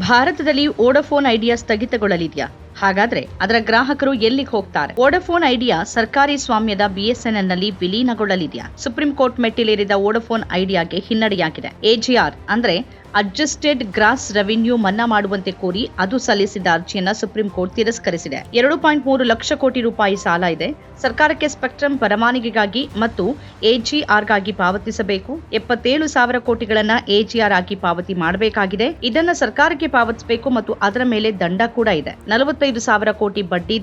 ಭಾರತದಲ್ಲಿ Vodafone idea ಸ್ಥಗಿತಗೊಳ್ಳಲಿದೆಯಾ? ಹಾಗಾದ್ರೆ ಅದರ ಗ್ರಾಹಕರು ಎಲ್ಲಿಗೆ ಹೋಗ್ತಾರೆ? ವೋಡಾಫೋನ್ ಐಡಿಯಾ ಸರ್ಕಾರಿ ಸ್ವಾಮ್ಯದ ಬಿಎಸ್ಎನ್ಎಲ್ ನಲ್ಲಿ ವಿಲೀನಗೊಳ್ಳಲಿದೆಯಾ? ಸುಪ್ರೀಂ ಕೋರ್ಟ್ ಮೆಟ್ಟಿಲೇರಿದ ವೋಡಾಫೋನ್ ಐಡಿಯಾಗೆ ಹಿನ್ನಡೆಯಾಗಿದೆ. ಎಜಿಆರ್ ಅಂದ್ರೆ ಅಡ್ಜಸ್ಟೆಡ್ ಗ್ರಾಸ್ ರೆವಿನ್ಯೂ ಮನ್ನಾ ಮಾಡುವಂತೆ ಕೋರಿ ಅದು ಸಲ್ಲಿಸಿದ ಅರ್ಜಿಯನ್ನ ಸುಪ್ರೀಂ ಕೋರ್ಟ್ ತಿರಸ್ಕರಿಸಿದೆ. 2.3 ಲಕ್ಷ ಕೋಟಿ ರೂಪಾಯಿ ಸಾಲ ಇದೆ. ಸರ್ಕಾರಕ್ಕೆ ಸ್ಪೆಕ್ಟ್ರಮ್ ಪರವಾನಗಿಗಾಗಿ ಮತ್ತು ಎಜಿಆರ್ಗಾಗಿ ಪಾವತಿಸಬೇಕು. 77,000 ಕೋಟಿಗಳನ್ನ ಎಜಿಆರ್ ಆಗಿ ಪಾವತಿ ಮಾಡಬೇಕಾಗಿದೆ. ಇದನ್ನ ಸರ್ಕಾರಕ್ಕೆ ಪಾವತಿಸಬೇಕು ಮತ್ತು ಅದರ ಮೇಲೆ ದಂಡ ಕೂಡ ಇದೆ. 45,000 ಕೋಟಿ ಬಡ್ಡಿ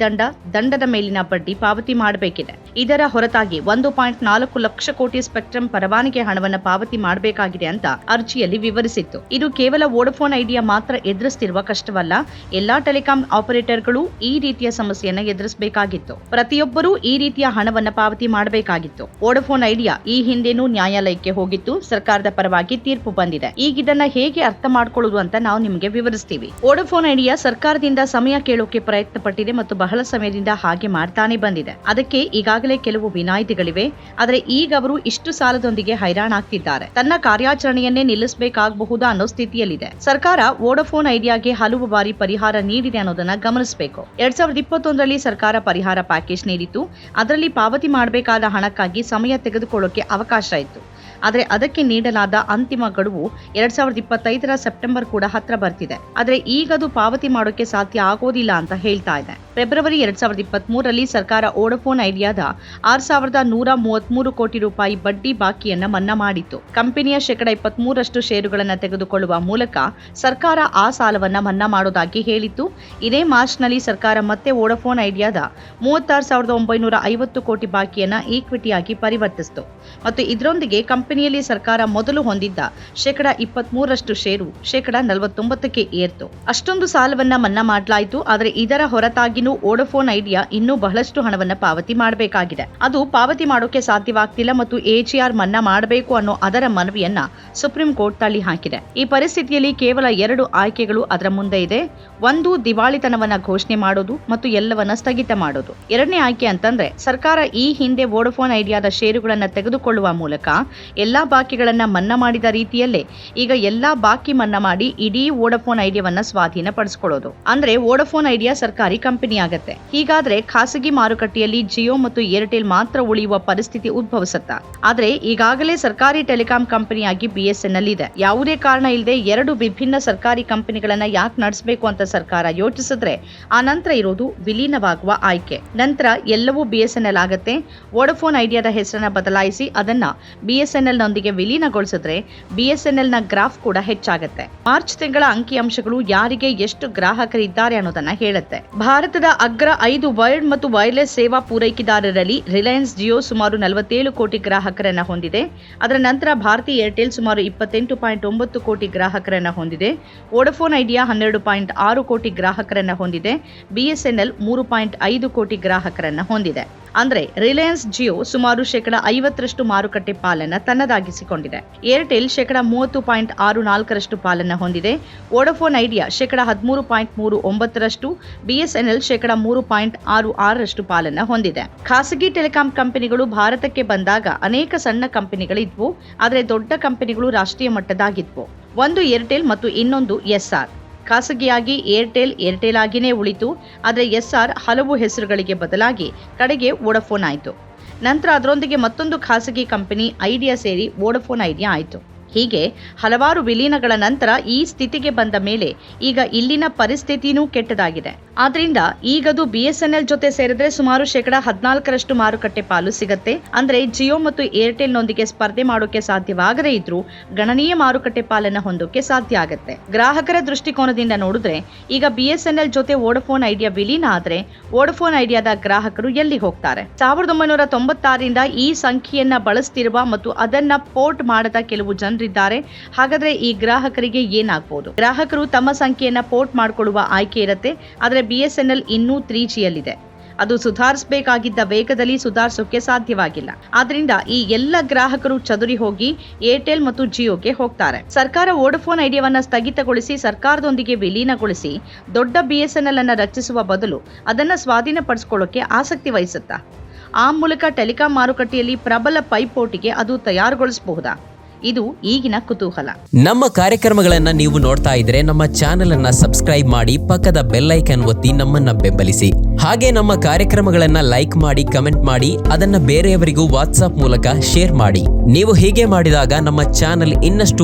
ದಂಡದ ಮೇಲಿನ ಬಡ್ಡಿ ಪಾವತಿ ಮಾಡಬೇಕಿದೆ. ಇದರ ಹೊರತಾಗಿ 1.4 ಲಕ್ಷ ಕೋಟಿ ಸ್ಪೆಕ್ಟ್ರಮ್ ಪರವಾನಗಿ ಹಣವನ್ನು ಪಾವತಿ ಮಾಡಬೇಕಾಗಿದೆ ಅಂತ ಅರ್ಜಿಯಲ್ಲಿ ವಿವರಿಸಿತ್ತು. ಇದು ಕೇವಲ ವೋಡಾಫೋನ್ ಐಡಿಯಾ ಮಾತ್ರ ಎದುರಿಸುತ್ತಿರುವ ಕಷ್ಟವಲ್ಲ, ಎಲ್ಲಾ ಟೆಲಿಕಾಂ ಆಪರೇಟರ್ಗಳು ಈ ರೀತಿಯ ಸಮಸ್ಯೆಯನ್ನ ಎದುರಿಸಬೇಕಾಗಿತ್ತು. ಪ್ರತಿಯೊಬ್ಬರೂ ಈ ರೀತಿಯ ಹಣವನ್ನ ಪಾವತಿ ಮಾಡಬೇಕಾಗಿತ್ತು. ವೋಡಾಫೋನ್ ಐಡಿಯಾ ಈ ಹಿಂದೆನೂ ನ್ಯಾಯಾಲಯಕ್ಕೆ ಹೋಗಿತ್ತು. ಸರ್ಕಾರದ ಪರವಾಗಿ ತೀರ್ಪು ಬಂದಿದೆ. ಈಗ ಇದನ್ನ ಹೇಗೆ ಅರ್ಥ ಮಾಡ್ಕೊಳ್ಳೋದು ಅಂತ ನಾವು ನಿಮಗೆ ವಿವರಿಸ್ತೀವಿ. ವೋಡಾಫೋನ್ ಐಡಿಯಾ ಸರ್ಕಾರದಿಂದ ಸಮಯ ಕೇಳೋಕೆ ಪ್ರಯತ್ನ ಪಟ್ಟಿದೆ ಮತ್ತು ಬಹಳ ಸಮಯದಿಂದ ಹಾಗೆ ಮಾಡ್ತಾನೆ ಬಂದಿದೆ. ಅದಕ್ಕೆ ಈಗಾಗಲೇ ಕೆಲವು ವಿನಾಯಿತಿಗಳಿವೆ. ಆದರೆ ಈಗ ಅವರು ಇಷ್ಟು ಸಾಲದೊಂದಿಗೆ ಹೈರಾಣಾಗ್ತಿದ್ದಾರೆ. ತನ್ನ ಕಾರ್ಯಾಚರಣೆಯನ್ನೇ ನಿಲ್ಲಿಸಬೇಕಾಗಬಹುದು ಅನ್ನೋ ಸ್ಥಿತಿಯಲ್ಲಿದೆ. ಸರ್ಕಾರ ವೋಡಾಫೋನ್ ಐಡಿಯಾಗೆ ಹಲವು ಬಾರಿ ಪರಿಹಾರ ನೀಡಿದೆ ಅನ್ನೋದನ್ನ ಗಮನಿಸಬೇಕು. 2021ರಲ್ಲಿ ಸರ್ಕಾರ ಪರಿಹಾರ ಪ್ಯಾಕೇಜ್ ನೀಡಿತ್ತು. ಅದರಲ್ಲಿ ಪಾವತಿ ಮಾಡಬೇಕಾದ ಹಣಕ್ಕಾಗಿ ಸಮಯ ತೆಗೆದುಕೊಳ್ಳೋಕೆ ಅವಕಾಶ ಇತ್ತು. ಆದರೆ ಅದಕ್ಕೆ ನೀಡಲಾದ ಅಂತಿಮ ಗಡುವು 2025ರ ಸೆಪ್ಟೆಂಬರ್ ಕೂಡ ಹತ್ರ ಬರ್ತಿದೆ. ಆದರೆ ಈಗ ಅದು ಪಾವತಿ ಮಾಡೋಕೆ ಸಾಧ್ಯ ಆಗೋದಿಲ್ಲ ಅಂತ ಹೇಳ್ತಾ ಇದೆ. ಫೆಬ್ರವರಿ 2023ರಲ್ಲಿ ಸರ್ಕಾರ ವೋಡಾಫೋನ್ ಐಡಿಯಾದ 6,133 ಕೋಟಿ ರೂಪಾಯಿ ಬಡ್ಡಿ ಬಾಕಿಯನ್ನ ಮನ್ನಾ ಮಾಡಿತ್ತು. ಕಂಪನಿಯ 23% ಷೇರುಗಳನ್ನು ತೆಗೆದುಕೊಳ್ಳುವ ಮೂಲಕ ಸರ್ಕಾರ ಆ ಸಾಲವನ್ನ ಮನ್ನಾ ಮಾಡೋದಾಗಿ ಹೇಳಿತ್ತು. ಇದೇ ಮಾರ್ಚ್ನಲ್ಲಿ ಸರ್ಕಾರ ಮತ್ತೆ ವೋಡಾಫೋನ್ ಐಡಿಯಾದ 36,950 ಕೋಟಿ ಬಾಕಿಯನ್ನ ಈಕ್ವಿಟಿಯಾಗಿ ಪರಿವರ್ತಿಸಿತು ಮತ್ತು ಇದರೊಂದಿಗೆ ಕಂಪನಿಯಲ್ಲಿ ಸರ್ಕಾರ ಮೊದಲು ಹೊಂದಿದ್ದ 23% ಷೇರು 49%ಕ್ಕೆ ಏರ್ತು. ಅಷ್ಟೊಂದು ಸಾಲವನ್ನ ಮನ್ನಾ ಮಾಡಲಾಯಿತು. ಆದರೆ ಇದರ ಹೊರತಾಗಿನೂ ವೋಡಾಫೋನ್ ಐಡಿಯಾ ಇನ್ನೂ ಬಹಳಷ್ಟು ಹಣವನ್ನ ಪಾವತಿ ಮಾಡಬೇಕಾಗಿದೆ. ಅದು ಪಾವತಿ ಮಾಡೋಕೆ ಸಾಧ್ಯವಾಗ್ತಿಲ್ಲ ಮತ್ತು ಎಜಿಆರ್ ಮನ್ನಾ ಮಾಡಬೇಕು ಅನ್ನೋ ಅದರ ಮನವಿಯನ್ನ ಸುಪ್ರೀಂ ಕೋರ್ಟ್ ತಳ್ಳಿ ಹಾಕಿದೆ. ಈ ಪರಿಸ್ಥಿತಿಯಲ್ಲಿ ಕೇವಲ 2 ಆಯ್ಕೆಗಳು ಅದರ ಮುಂದೆ ಇದೆ. ಒಂದು, ದಿವಾಳಿತನವನ್ನ ಘೋಷಣೆ ಮಾಡೋದು ಮತ್ತು ಎಲ್ಲವನ್ನ ಸ್ಥಗಿತ ಮಾಡೋದು. ಎರಡನೇ ಆಯ್ಕೆ ಅಂತಂದ್ರೆ ಸರ್ಕಾರ ಈ ಹಿಂದೆ ವೋಡಾಫೋನ್ ಐಡಿಯಾದ ಷೇರುಗಳನ್ನ ತೆಗೆದುಕೊಳ್ಳುವ ಮೂಲಕ ಎಲ್ಲಾ ಬಾಕಿಗಳನ್ನ ಮನ್ನಾ ಮಾಡಿದ ರೀತಿಯಲ್ಲೇ ಈಗ ಎಲ್ಲಾ ಬಾಕಿ ಮನ್ನಾ ಮಾಡಿ ಇಡೀ ವೋಡಾಫೋನ್ ಐಡಿಯಾವನ್ನ ಸ್ವಾಧೀನಪಡಿಸಿಕೊಳ್ಳೋದು. ಅಂದ್ರೆ ವೋಡಾಫೋನ್ ಐಡಿಯಾ ಸರ್ಕಾರಿ ಕಂಪನಿ ಆಗತ್ತೆ. ಹೀಗಾದ್ರೆ ಖಾಸಗಿ ಮಾರುಕಟ್ಟೆಯಲ್ಲಿ ಜಿಯೋ ಮತ್ತು ಏರ್ಟೆಲ್ ಮಾತ್ರ ಉಳಿಯುವ ಪರಿಸ್ಥಿತಿ ಉದ್ಭವಿಸುತ್ತಾ? ಆದ್ರೆ ಈಗಾಗಲೇ ಸರ್ಕಾರಿ ಟೆಲಿಕಾಂ ಕಂಪನಿಯಾಗಿ ಬಿಎಸ್ಎನ್ಎಲ್ ಇದೆ. ಯಾವುದೇ ಕಾರಣ ಇಲ್ಲದೆ 2 ವಿಭಿನ್ನ ಸರ್ಕಾರಿ ಕಂಪನಿಗಳನ್ನ ಯಾಕೆ ನಡೆಸಬೇಕು ಅಂತ ಸರ್ಕಾರ ಯೋಚಿಸಿದ್ರೆ ಆ ನಂತರ ಇರೋದು ವಿಲೀನವಾಗುವ ಆಯ್ಕೆ. ನಂತರ ಎಲ್ಲವೂ ಬಿಎಸ್ಎನ್ಎಲ್ ಆಗತ್ತೆ. ವೋಡಾಫೋನ್ ಐಡಿಯಾದ ಹೆಸರನ್ನ ಬದಲಾಯಿಸಿ ಅದನ್ನ ಬಿಎಸ್ಎನ್ಎಲ್ ನೊಂದಿಗೆ ವಿಲೀನಗೊಳಿಸಿದ್ರೆ ಬಿಎಸ್ಎನ್ಎಲ್ ನ ಗ್ರಾಫ್ ಕೂಡ ಹೆಚ್ಚಾಗುತ್ತೆ. ಮಾರ್ಚ್ ತಿಂಗಳ ಅಂಕಿಅಂಶಗಳು ಯಾರಿಗೆ ಎಷ್ಟು ಗ್ರಾಹಕರಿದ್ದಾರೆ ಅನ್ನೋದನ್ನ ಹೇಳುತ್ತೆ. ಭಾರತದ ಅಗ್ರ 5 ವೈರ್ಡ್ ಮತ್ತು ವೈರ್ಲೆಸ್ ಸೇವಾ ಪೂರೈಕೆದಾರರಲ್ಲಿ ರಿಲಯನ್ಸ್ ಜಿಯೋ ಸುಮಾರು 47 ಕೋಟಿ ಗ್ರಾಹಕರನ್ನ ಹೊಂದಿದೆ. ಅದರ ನಂತರ ಭಾರತಿ ಏರ್ಟೆಲ್ ಸುಮಾರು 28.9 ಕೋಟಿ ಗ್ರಾಹಕರನ್ನ ಹೊಂದಿದೆ. ವೋಡಾಫೋನ್ ಐಡಿಯಾ 12.6 ಕೋಟಿ ಗ್ರಾಹಕರನ್ನ ಹೊಂದಿದೆ. ಬಿಎಸ್ಎನ್ಎಲ್ 3.5 ಕೋಟಿ ಗ್ರಾಹಕರನ್ನ ಹೊಂದಿದೆ. ಅಂದ್ರೆ ರಿಲಯನ್ಸ್ ಜಿಯೋ ಸುಮಾರು 50% ಮಾರುಕಟ್ಟೆ ಪಾಲನ್ನ ತನ್ನದಾಗಿಸಿಕೊಂಡಿದೆ. ಏರ್ಟೆಲ್ 30.64% ಪಾಲನ್ನ ಹೊಂದಿದೆ. ವೋಡಾಫೋನ್ ಐಡಿಯಾ 13.39%, ಬಿಎಸ್ಎನ್ಎಲ್ 3.66% ಪಾಲನ್ನ ಹೊಂದಿದೆ. ಖಾಸಗಿ ಟೆಲಿಕಾಂ ಕಂಪನಿಗಳು ಭಾರತಕ್ಕೆ ಬಂದಾಗ ಅನೇಕ ಸಣ್ಣ ಕಂಪನಿಗಳಿದ್ವು. ಆದರೆ ದೊಡ್ಡ ಕಂಪನಿಗಳು ರಾಷ್ಟ್ರೀಯ ಮಟ್ಟದಾಗಿದ್ವು. ಒಂದು ಏರ್ಟೆಲ್ ಮತ್ತು ಇನ್ನೊಂದು ಎಸ್ಆರ್. ಖಾಸಗಿಯಾಗಿ ಏರ್ಟೆಲ್ ಆಗಿನೇ ಉಳಿತು. ಆದರೆ ಎಸ್ಆರ್ ಹಲವು ಹೆಸರುಗಳಿಗೆ ಬದಲಾಗಿ ಕಡೆಗೆ ವೋಡಾಫೋನ್ ಆಯಿತು. ನಂತರ ಅದರೊಂದಿಗೆ ಮತ್ತೊಂದು ಖಾಸಗಿ ಕಂಪನಿ ಐಡಿಯಾ ಸೇರಿ ವೋಡಾಫೋನ್ ಐಡಿಯಾ ಆಯಿತು. ಹೀಗೆ ಹಲವಾರು ವಿಲೀನಗಳ ನಂತರ ಈ ಸ್ಥಿತಿಗೆ ಬಂದ ಮೇಲೆ ಈಗ ಇಲ್ಲಿನ ಪರಿಸ್ಥಿತಿನೂ ಕೆಟ್ಟದಾಗಿದೆ. ಆದ್ರಿಂದ ಈಗದು ಬಿಎಸ್ಎನ್ಎಲ್ ಜೊತೆ ಸೇರಿದ್ರೆ ಸುಮಾರು 14% ಮಾರುಕಟ್ಟೆ ಪಾಲು ಸಿಗತ್ತೆ. ಅಂದ್ರೆ ಜಿಯೋ ಮತ್ತು ಏರ್ಟೆಲ್ ನೊಂದಿಗೆ ಸ್ಪರ್ಧೆ ಮಾಡೋಕೆ ಸಾಧ್ಯವಾಗದೇ ಇದ್ರೂ ಗಣನೀಯ ಮಾರುಕಟ್ಟೆ ಪಾಲನ್ನ ಹೊಂದೋಕೆ ಸಾಧ್ಯ ಆಗತ್ತೆ. ಗ್ರಾಹಕರ ದೃಷ್ಟಿಕೋನದಿಂದ ನೋಡಿದ್ರೆ ಈಗ ಬಿಎಸ್ಎನ್ಎಲ್ ಜೊತೆ ವೋಡಾಫೋನ್ ಐಡಿಯಾ ವಿಲೀನ ಆದ್ರೆ ವೋಡಾಫೋನ್ ಐಡಿಯಾದ ಗ್ರಾಹಕರು ಎಲ್ಲಿ ಹೋಗ್ತಾರೆ? 1996ರಿಂದ ಈ ಸಂಖ್ಯೆಯನ್ನ ಬಳಸ್ತಿರುವ ಮತ್ತು ಅದನ್ನ ಪೋರ್ಟ್ ಮಾಡದ ಕೆಲವು ಜನರಿದ್ದಾರೆ. ಹಾಗಾದ್ರೆ ಈ ಗ್ರಾಹಕರಿಗೆ ಏನಾಗಬಹುದು? ಗ್ರಾಹಕರು ತಮ್ಮ ಸಂಖ್ಯೆಯನ್ನ ಪೋರ್ಟ್ ಮಾಡಿಕೊಳ್ಳುವ ಆಯ್ಕೆ ಇರುತ್ತೆ. ಆದರೆ ಬಿಎಸ್ಎನ್ಎಲ್ ಇನ್ನೂ 3Gಯಲ್ಲಿದೆ. ಅದು ಸುಧಾರಿಸಬೇಕಾಗಿದ್ದ ವೇಗದಲ್ಲಿ ಸುಧಾರಿಸೋಕೆ ಸಾಧ್ಯವಾಗಿಲ್ಲ. ಆದ್ರಿಂದ ಈ ಎಲ್ಲ ಗ್ರಾಹಕರು ಚದುರಿ ಹೋಗಿ ಏರ್ಟೆಲ್ ಮತ್ತು ಜಿಯೋಗೆ ಹೋಗ್ತಾರೆ. ಸರ್ಕಾರ ವೋಡಾಫೋನ್ ಐಡಿಯಾವನ್ನ ಸ್ಥಗಿತಗೊಳಿಸಿ ಸರ್ಕಾರದೊಂದಿಗೆ ವಿಲೀನಗೊಳಿಸಿ ದೊಡ್ಡ ಬಿಎಸ್ಎನ್ಎಲ್ ಅನ್ನ ರಚಿಸುವ ಬದಲು ಅದನ್ನ ಸ್ವಾಧೀನಪಡಿಸಿಕೊಳ್ಳೋಕೆ ಆಸಕ್ತಿ ವಹಿಸುತ್ತಾ? ಆ ಮೂಲಕ ಟೆಲಿಕಾಂ ಮಾರುಕಟ್ಟೆಯಲ್ಲಿ ಪ್ರಬಲ ಪೈಪೋಟಿಗೆ ಅದು ತಯಾರುಗೊಳಿಸಬಹುದಾ? ಇದು ಈಗಿನ ಕುತೂಹಲ. ನಮ್ಮ ಕಾರ್ಯಕ್ರಮಗಳನ್ನ ನೀವು ನೋಡ್ತಾ ಇದ್ರೆ ನಮ್ಮ ಚಾನೆಲ್ ಅನ್ನ ಸಬ್ಸ್ಕ್ರೈಬ್ ಮಾಡಿ, ಪಕ್ಕದ ಬೆಲ್ ಐಕಾನ್ ಒತ್ತಿ ನಮ್ಮನ್ನ ಬೆಂಬಲಿಸಿ. ಹಾಗೆ ನಮ್ಮ ಕಾರ್ಯಕ್ರಮಗಳನ್ನ ಲೈಕ್ ಮಾಡಿ, ಕಮೆಂಟ್ ಮಾಡಿ, ಅದನ್ನ ಬೇರೆಯವರಿಗೂ ವಾಟ್ಸ್ಆಪ್ ಮೂಲಕ ಶೇರ್ ಮಾಡಿ. ನೀವು ಹೀಗೆ ಮಾಡಿದಾಗ ನಮ್ಮ ಚಾನೆಲ್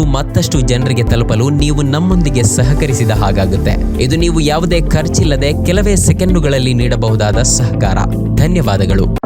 ಮತ್ತಷ್ಟು ಜನರಿಗೆ ತಲುಪಲು ನೀವು ನಮ್ಮೊಂದಿಗೆ ಸಹಕರಿಸಿದ ಹಾಗಾಗುತ್ತೆ. ಇದು ನೀವು ಯಾವುದೇ ಖರ್ಚಿಲ್ಲದೆ ಕೆಲವೇ ಸೆಕೆಂಡುಗಳಲ್ಲಿ ನೀಡಬಹುದಾದ ಸಹಕಾರ. ಧನ್ಯವಾದಗಳು.